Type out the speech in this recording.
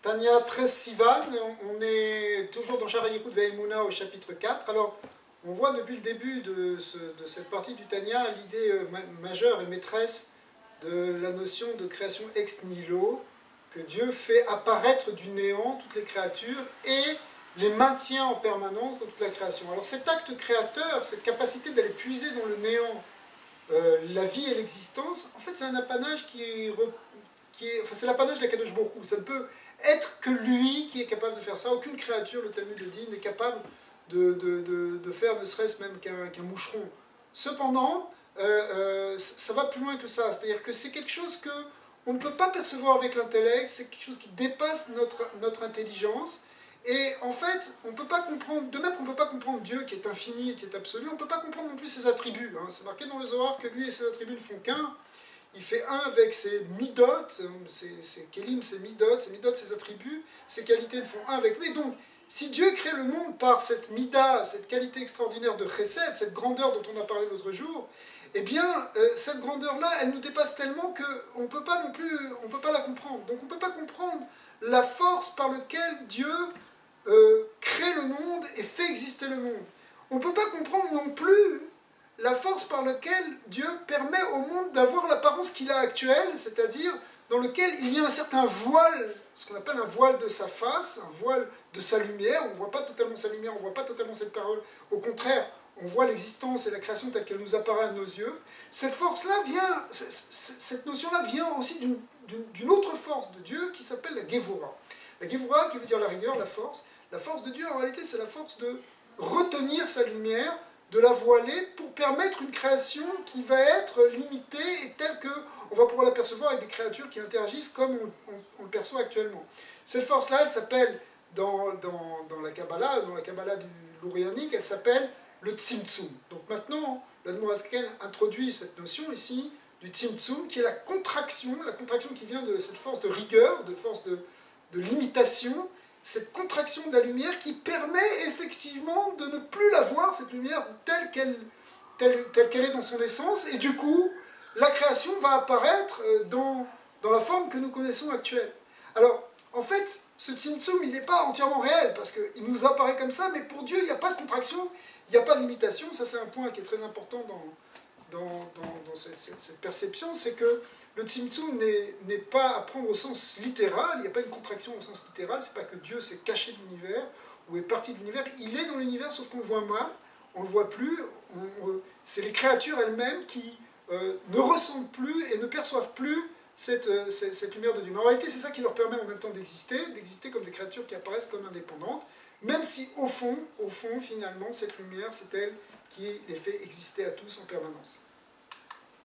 Tanya 13 Sivan, on est toujours dans Shara Yichud Ve'emuna au chapitre 4. Alors, on voit depuis le début de cette partie du Tanya l'idée majeure et maîtresse de la notion de création ex nihilo, que Dieu fait apparaître du néant toutes les créatures et les maintient en permanence dans toute la création. Alors cet acte créateur, cette capacité d'aller puiser dans le néant la vie et l'existence, en fait c'est un apanage enfin c'est l'apanage de la Kadosh Baruch Hu. Ça ne peut être que lui qui est capable de faire ça. Aucune créature, le Talmud le dit, n'est capable de faire ne serait-ce même qu'un moucheron. Cependant, ça va plus loin que ça. C'est-à-dire que c'est quelque chose que on ne peut pas percevoir avec l'intellect, c'est quelque chose qui dépasse notre intelligence. Et en fait, on ne peut pas comprendre, de même qu'on ne peut pas comprendre Dieu qui est infini et qui est absolu, on ne peut pas comprendre non plus ses attributs. Hein. C'est marqué dans le Zohar que lui et ses attributs ne font qu'un. Il fait un avec ses midot, ses kelim, ses midot, ses attributs, ses qualités ne font un avec lui. Donc, si Dieu crée le monde par cette mida, cette qualité extraordinaire de chesed, cette grandeur dont on a parlé l'autre jour, eh bien, cette grandeur-là, elle nous dépasse tellement qu'on ne peut pas non plus, on peut pas la comprendre. Donc, on ne peut pas comprendre la force par laquelle Dieu crée le monde et fait exister le monde. On ne peut pas comprendre non plus la force par laquelle Dieu permet au monde d'avoir l'apparence qu'il a actuelle, c'est-à-dire dans lequel il y a un certain voile, ce qu'on appelle un voile de sa face, un voile de sa lumière. On ne voit pas totalement sa lumière, on ne voit pas totalement cette parole. Au contraire, on voit l'existence et la création telle qu'elle nous apparaît à nos yeux. Cette force-là vient, cette notion-là vient aussi d'une autre force de Dieu qui s'appelle la Gevura. La Gevura, qui veut dire la rigueur, la force. La force de Dieu, en réalité, c'est la force de retenir sa lumière, de la voiler pour permettre une création qui va être limitée et telle qu'on va pouvoir l'apercevoir avec des créatures qui interagissent comme on le perçoit actuellement. Cette force-là, elle s'appelle, dans la Kabbalah du Lourianique, elle s'appelle le Tzimtzum. Donc maintenant, l'Admorazken introduit cette notion ici du Tzimtzum, qui est la contraction qui vient de cette force de rigueur, de force de limitation, cette contraction de la lumière qui permet effectivement de ne plus la voir, cette lumière telle qu'elle est dans son essence, et du coup, la création va apparaître dans la forme que nous connaissons actuelle. Alors, en fait, ce Tzimtzum, il n'est pas entièrement réel, parce qu'il nous apparaît comme ça, mais pour Dieu, il n'y a pas de contraction, il n'y a pas de limitation. Ça, c'est un point qui est très important dans cette perception, c'est que le Tzimtzum n'est pas à prendre au sens littéral, il n'y a pas une contraction au sens littéral, c'est pas que Dieu s'est caché de l'univers ou est parti de l'univers, il est dans l'univers sauf qu'on le voit moins, on le voit plus, c'est les créatures elles-mêmes qui ne ressentent plus et ne perçoivent plus cette lumière de Dieu. Mais en réalité, c'est ça qui leur permet en même temps d'exister comme des créatures qui apparaissent comme indépendantes, même si au fond, finalement, cette lumière, c'est elle qui les fait exister à tous en permanence.